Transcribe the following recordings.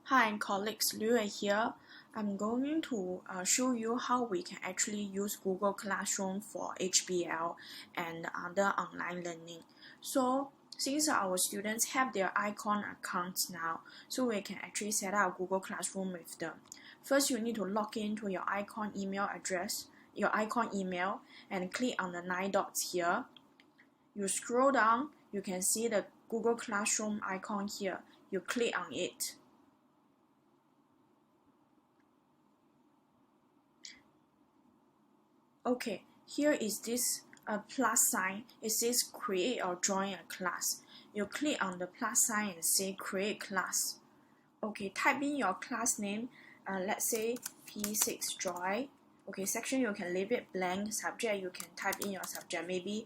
Hi colleagues, Liu here. I'm going to show you how we can actually use Google Classroom for HBL and other online learning. So since our students have their icon accounts now, so we can actually set up Google Classroom with them. First, you need to log into your icon email address, your icon email, and click on the 9 dots here. You scroll down, you can see the Google Classroom icon here. You click on it. Okay, here is this plus sign. It says create or join a class. You click on the plus sign and say create class. Okay, type in your class name. Let's say P6 joy. Okay, section you can leave it blank. Subject you can type in your subject. Maybe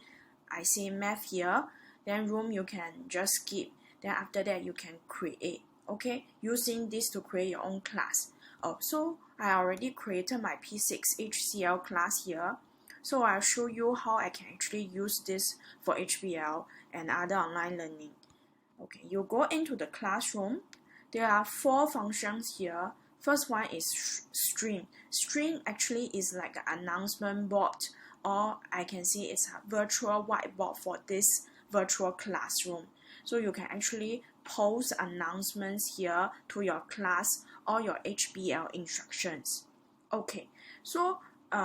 I say math here. Then room you can just skip. Then after that you can create. Okay, using this to create your own class. Oh, so I already created my P6 HCL class here. So I'll show you how I can actually use this for HBL and other online learning. Okay, you go into the classroom. There are 4 functions here. First one is stream. Stream actually is like an announcement board, or I can say it's a virtual whiteboard for this virtual classroom. So you can actually post announcements here to your class or your HBL instructions. Okay, so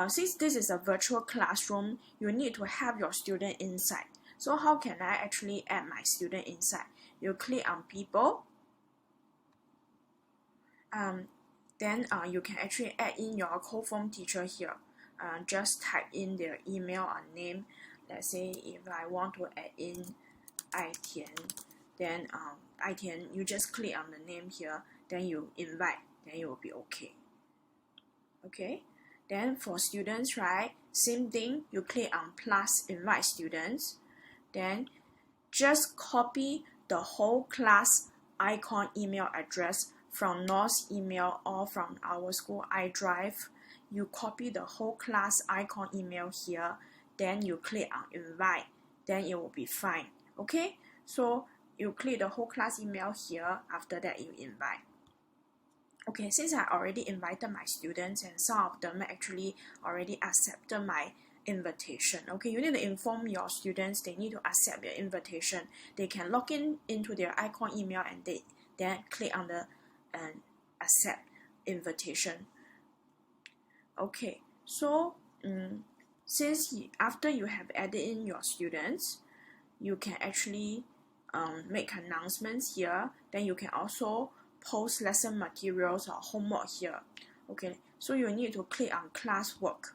since this is a virtual classroom, you need to have your student inside. So how can I actually add my student inside? You click on people. Then you can actually add in your co-form teacher here. Just type in their email or name. Let's say if I want to add in Ai-Tian, then Ai-Tian, you just click on the name here, then you invite, then it will be okay. Okay, then for students, right, same thing, you click on plus invite students, then just copy the whole class icon email address from North's email or from our school iDrive. You copy the whole class icon email here, then you click on invite, then it will be fine. Okay, so you click the whole class email here, after that you invite. Okay, since I already invited my students and some of them actually already accepted my invitation. Okay, you need to inform your students they need to accept your invitation. They can log in into their icon email and they then click on the accept invitation. Okay, so since after you have added in your students, you can actually make announcements here. Then you can also post lesson materials or homework here. Okay, so you need to click on classwork.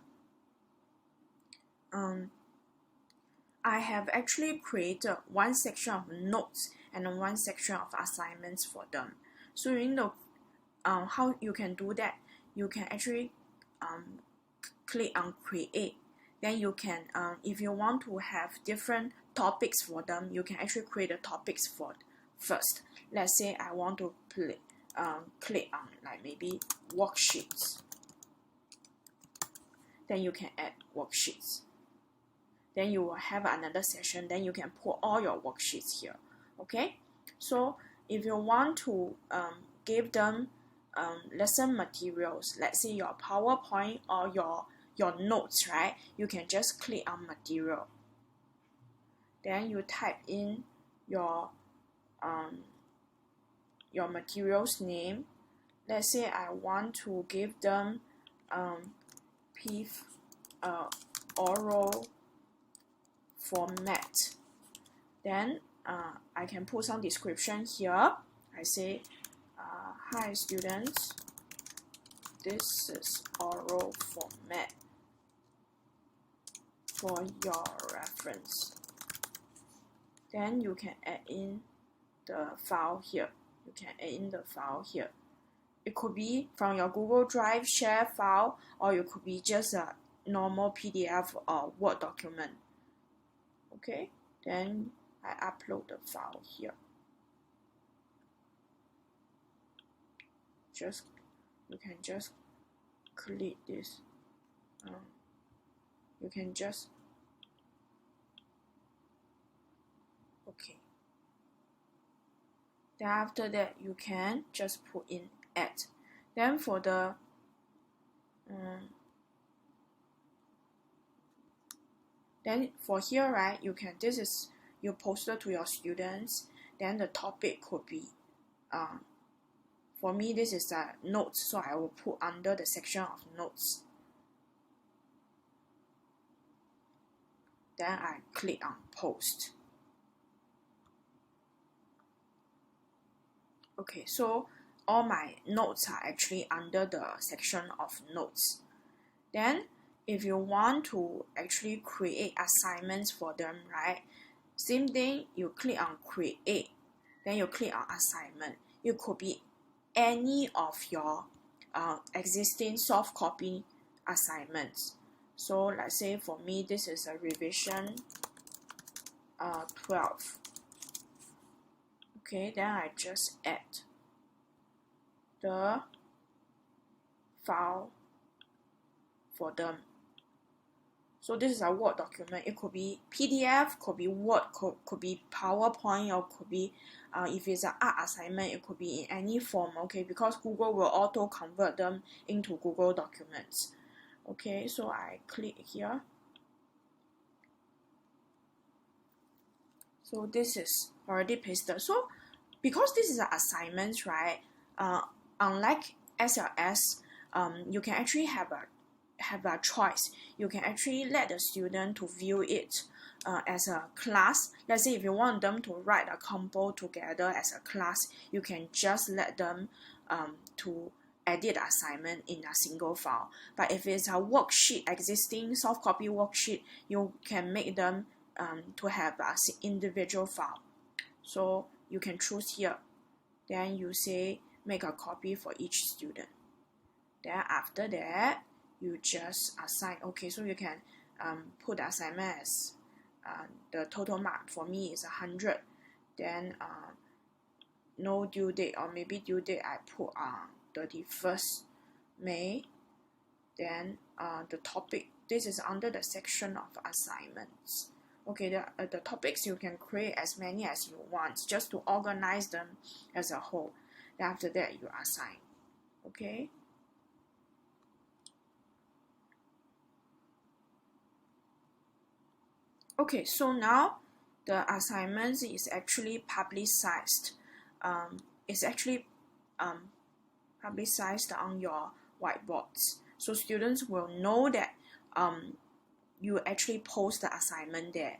I have actually created one section of notes and one section of assignments for them. So you know how you can do that. You can actually click on create. Then you can, if you want to have different topics for them, you can actually create the topics for first. Let's say I want to click on like maybe worksheets. Then you can add worksheets. Then you will have another session. Then you can put all your worksheets here. Okay. So if you want to give them lesson materials, let's say your PowerPoint or your notes, right? You can just click on material. Then you type in your material's name. Let's say I want to give them oral format. Then I can put some description here. I say, hi students, this is oral format for your reference. Then you can add in the file here. You can add in the file here. It could be from your Google Drive share file, or it could be just a normal PDF or Word document. Okay, then I upload the file here. You can just click this. You can just okay. Then after that, you can just put in add. Then for the then for here, right, you can, this is you posted to your students. Then the topic could be for me, this is notes, so I will put under the section of notes. Then I click on post. Okay, so all my notes are actually under the section of notes. Then if you want to actually create assignments for them, right, same thing, you click on create, then you click on assignment. It could be any of your existing soft copy assignments. So let's say for me, this is a revision 12. Okay, then I just add the file for them. So this is a Word document. It could be PDF, could be Word, could be PowerPoint, or could be, if it's an art assignment, it could be in any form, okay, because Google will auto convert them into Google documents. Okay, so I click here. So this is already pasted. So because this is an assignment, right, unlike SLS, you can actually have a choice. You can actually let the student to view it as a class. Let's say if you want them to write a combo together as a class, you can just let them to edit the assignment in a single file. But if it's a worksheet, existing soft copy worksheet, you can make them to have an individual file. So you can choose here. Then you say make a copy for each student. Then after that, you just assign. Okay, so you can put the assignment as the total mark for me is 100. Then no due date, or maybe due date I put 31st May. Then the topic, this is under the section of assignments. Okay, the topics you can create as many as you want, just to organize them as a whole. Then after that, you assign. Okay. Okay, so now the assignments is actually publicized. It's actually publicized on your whiteboards, so students will know that you actually post the assignment there.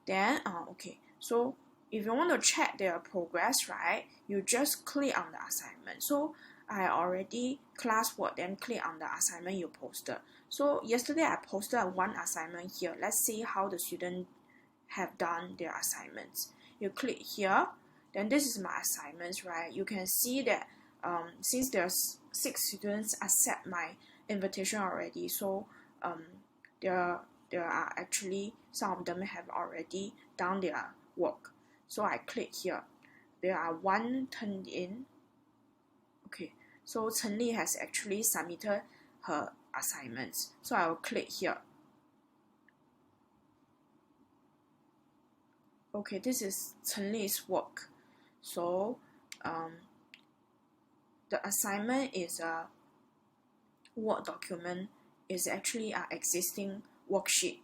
Then okay, so if you want to check their progress, right, you just click on the assignment. So I already classwork, then click on the assignment you posted. So yesterday I posted one assignment here. Let's see how the student have done their assignments. You click here, then this is my assignments, right? You can see that since there's 6 students accept my invitation already, so there are actually some of them have already done their work. So I click here. There are 1 turned in. Okay, so Chen Li has actually submitted her assignments. So I will click here. Okay, this is Chen Li's work. So the assignment is a Word document, is actually an existing worksheet.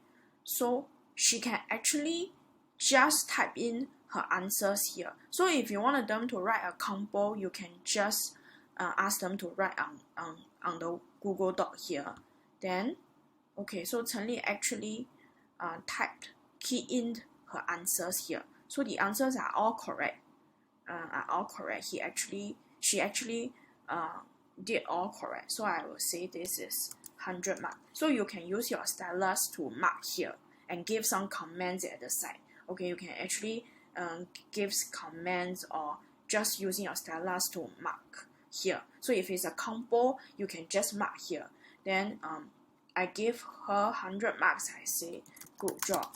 So she can actually just type in her answers here. So if you wanted them to write a combo, you can just ask them to write on the Google Doc here. Then, okay, so Chen Li actually key in her answers here. So the answers are all correct. She actually did all correct. So I will say this is 100 mark. So you can use your stylus to mark here and give some comments at the side. Okay, you can actually give comments or just using your stylus to mark here. So if it's a combo, you can just mark here. Then I give her 100 marks. I say good job.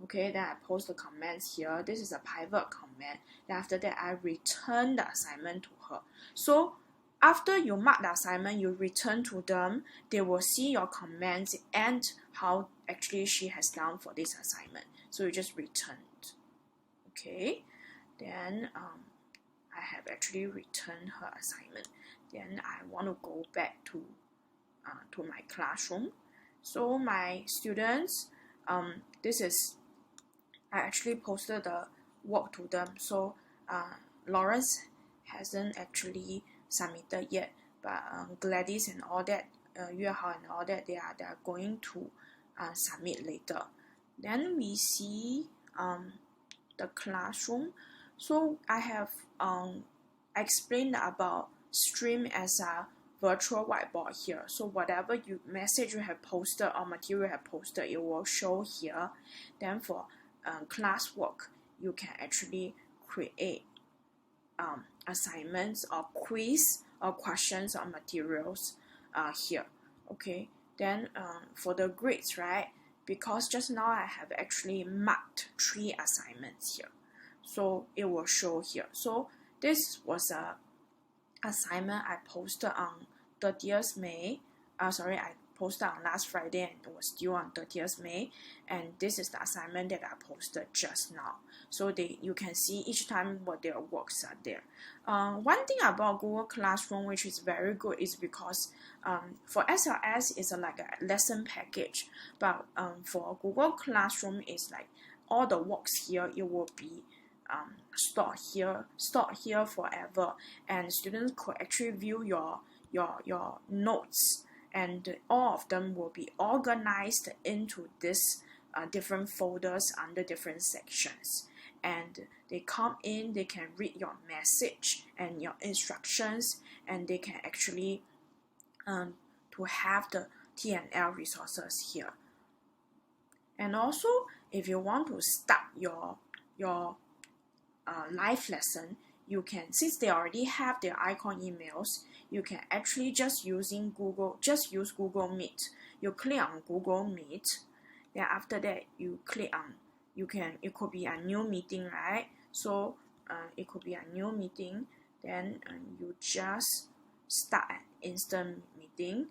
Okay, then I post the comments here. This is a private comment. Then after that, I return the assignment to her. So after you mark the assignment, you return to them. They will see your comments and how actually she has done for this assignment. So you just returned. Okay, then I have actually returned her assignment. Then I want to go back to my classroom. So my students, this is, I actually posted the work to them. So Lawrence hasn't actually submitted yet, but Gladys and all that, Yuehao and all that, they are going to submit later. Then we see the classroom. So I have explained about Stream as a virtual whiteboard here. So whatever message you have posted or material you have posted, it will show here. Then for classwork, you can actually create assignments or quiz or questions or materials here. Okay, then for the grades, right, because just now I have actually marked 3 assignments here, so it will show here. So this was a assignment I posted on 30th May. I posted on last Friday and it was due on 30th May, and this is the assignment that I posted just now. So you can see each time what their works are there. One thing about Google Classroom which is very good is because for SLS it's like a lesson package, but for Google Classroom it's like all the works here, it will be stored here forever, and students could actually view your notes, and all of them will be organized into this different folders under different sections, and they come in, they can read your message and your instructions, and they can actually to have the T&L resources here. And also if you want to start your live lesson, you can, since they already have their icon emails, you can actually just use Google Meet. You click on Google Meet, then after that you click on, it could be a new meeting, right? So it could be a new meeting, then you just start an instant meeting.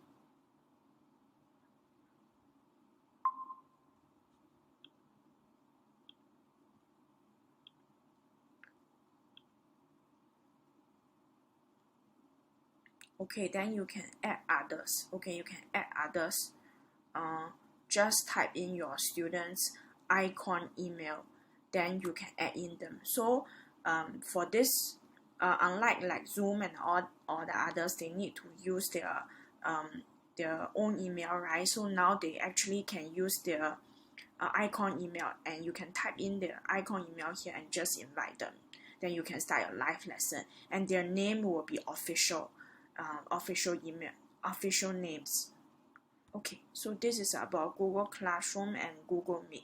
Okay, then you can add others. Okay, you can add others. Just type in your students' icon email, then you can add in them. So for this, unlike like Zoom and all the others, they need to use their own email, right? So now they actually can use their icon email, and you can type in their icon email here and just invite them. Then you can start your live lesson, and their name will be official email, official names. Okay, so this is about Google Classroom and Google Meet.